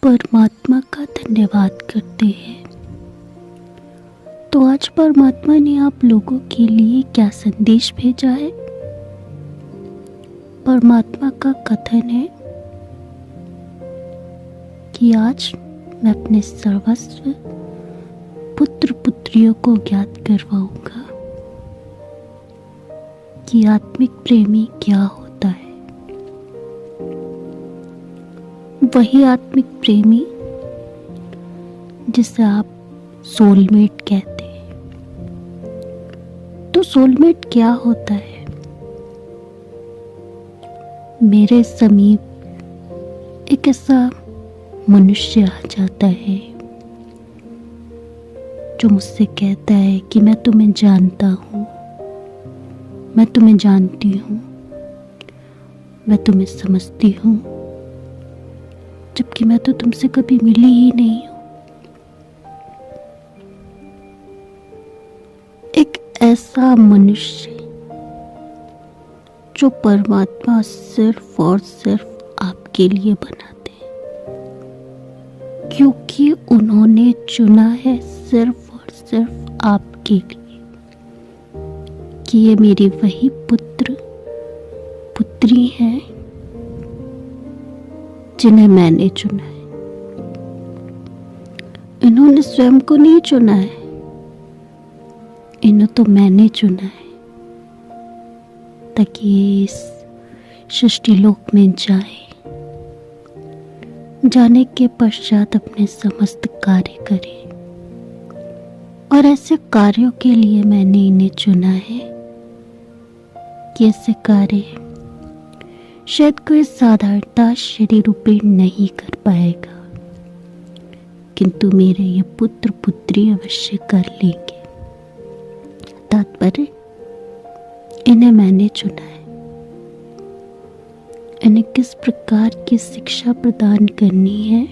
परमात्मा का धन्यवाद करते हैं। तो आज परमात्मा ने आप लोगों के लिए क्या संदेश भेजा है? परमात्मा का कथन है कि आज मैं अपने सर्वस्व पुत्र पुत्रियों को ज्ञात करवाऊंगा कि आत्मिक प्रेमी क्या होता है। वही आत्मिक प्रेमी जिसे आप सोलमेट कहते हैं। तो सोलमेट क्या होता है? मेरे समीप एक ऐसा मनुष्य आ जाता है जो मुझसे कहता है कि मैं तुम्हें जानता हूँ, मैं तुम्हें जानती हूँ, मैं तुम्हें समझती हूँ, जबकि मैं तो तुमसे कभी मिली ही नहीं हूँ। एक ऐसा मनुष्य जो परमात्मा सिर्फ और सिर्फ आपके लिए बनाते हैं, क्योंकि उन्होंने चुना है सिर्फ और सिर्फ आपके लिए कि ये मेरी वही पुत्र पुत्री हैं जिन्हें मैंने चुना है। इन्होंने स्वयं को नहीं चुना है, इन्हें तो मैंने चुना है ताकि ये इस सृष्टि लोक में जाए, जाने के पश्चात अपने समस्त कार्य करें। और ऐसे कार्यों के लिए मैंने इन्हें चुना है कि ऐसे कार्य शायद कोई साधारणता शरीर रूपी नहीं कर पाएगा, किंतु मेरे ये पुत्र पुत्री अवश्य कर लेंगे। तात्पर्य, इन्हें मैंने चुना है। इन्हें किस प्रकार की शिक्षा प्रदान करनी है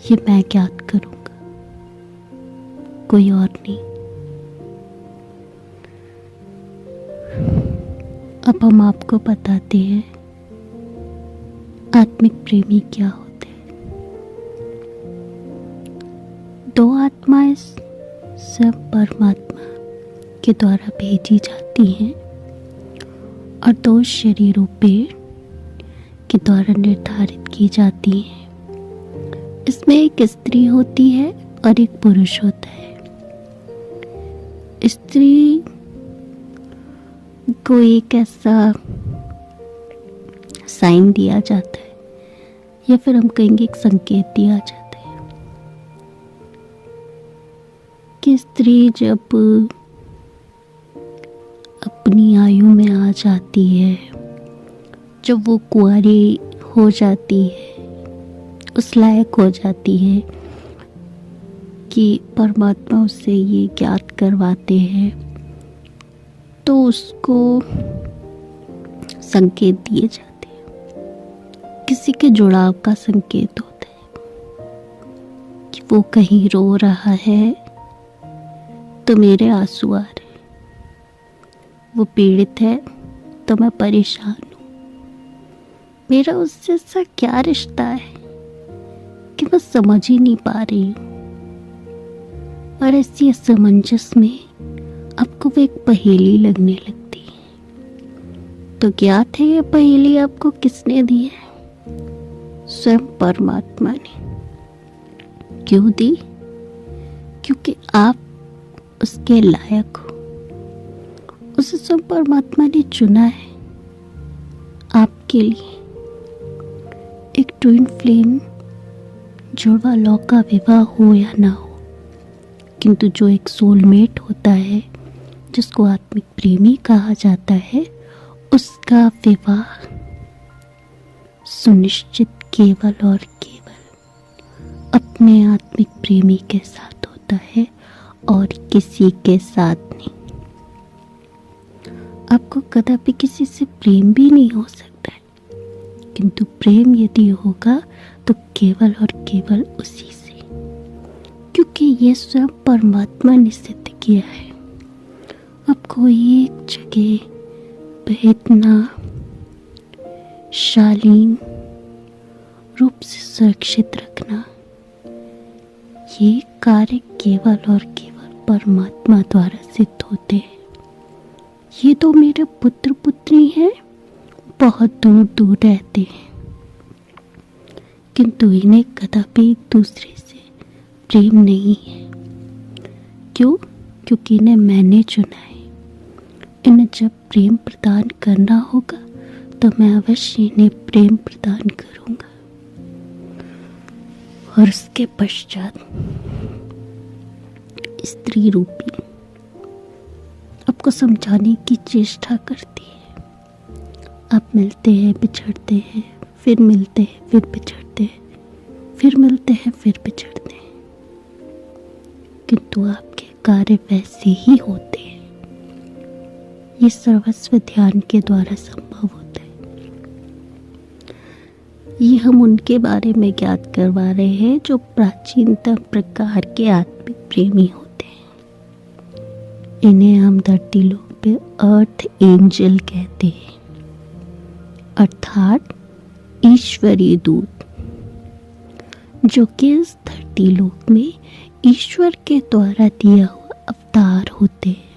ये मैं ज्ञात करूंगा, कोई और नहीं। अब हम आपको बताते हैं आत्मिक प्रेमी क्या होते हैं। दो आत्माएं स्वयं परमात्मा के द्वारा भेजी जाती हैं और दो शरीरों पे के द्वारा निर्धारित की जाती हैं। इसमें एक स्त्री होती है और एक पुरुष होता है। स्त्री को एक ऐसा साइन दिया जाता है, या फिर हम कहेंगे एक संकेत दिया जाता है कि स्त्री जब अपनी आयु में आ जाती है, जब वो कुंवारी हो जाती है, उस लायक हो जाती है कि परमात्मा उसे ये ज्ञात करवाते हैं, तो उसको संकेत दिए जाते हैं। किसी के जुड़ाव का संकेत होता है कि वो कहीं रो रहा है तो मेरे आंसू आ रहे, वो पीड़ित है तो मैं परेशान हूँ। मेरा उससे ऐसा क्या रिश्ता है कि मैं समझ ही नहीं पा रही हूँ। और ऐसी असमंजस में आपको वो एक पहेली लगने लगती है। तो ज्ञात है ये पहेली आपको किसने दी है? स्वयं परमात्मा ने। क्यों दी? क्योंकि आप उसके लायक हो। उसे स्वयं परमात्मा ने चुना है आपके लिए। एक ट्विन फ्लेम जुड़वा लौ का विवाह हो या ना हो, किंतु जो एक सोलमेट होता है, जिसको आत्मिक प्रेमी कहा जाता है, उसका विवाह सुनिश्चित केवल और केवल अपने आत्मिक प्रेमी के साथ होता है और किसी के साथ नहीं। आपको कदापि किसी से प्रेम भी नहीं हो सकता है, किंतु प्रेम यदि होगा तो केवल और केवल उसी से, क्योंकि ये स्वयं परमात्मा ने सिद्ध किया है। अब कोई एक जगह पे इतना शालीन रूप से सुरक्षित रखना, ये कार्य केवल और केवल परमात्मा द्वारा सिद्ध होते हैं। ये तो मेरे पुत्र पुत्री हैं, बहुत दूर दूर रहते हैं, किंतु इन्हें कदापि एक दूसरे से प्रेम नहीं है। क्यों? क्योंकि इन्हें मैंने चुना है। इन्हें जब प्रेम प्रदान करना होगा तो मैं अवश्य इन्हें प्रेम प्रदान करूंगा। और उसके पश्चात स्त्री रूपी आपको समझाने की चेष्टा करती है। आप मिलते हैं, बिछड़ते हैं, फिर मिलते हैं, फिर बिछड़ते हैं, फिर मिलते हैं, फिर बिछड़ते हैं, किंतु आपके कार्य वैसे ही होते हैं। ये सर्वस्व ध्यान के द्वारा संभव होता है। ये हम उनके बारे में ज्ञात करवा रहे हैं जो प्राचीनतम प्रकार के आत्मिक प्रेमी होते हैं। इन्हें हम धरती लोक पे अर्थ एंजल कहते हैं, अर्थात ईश्वरीय दूत, जो कि इस धरती लोक में ईश्वर के द्वारा दिया हुआ अवतार होते हैं।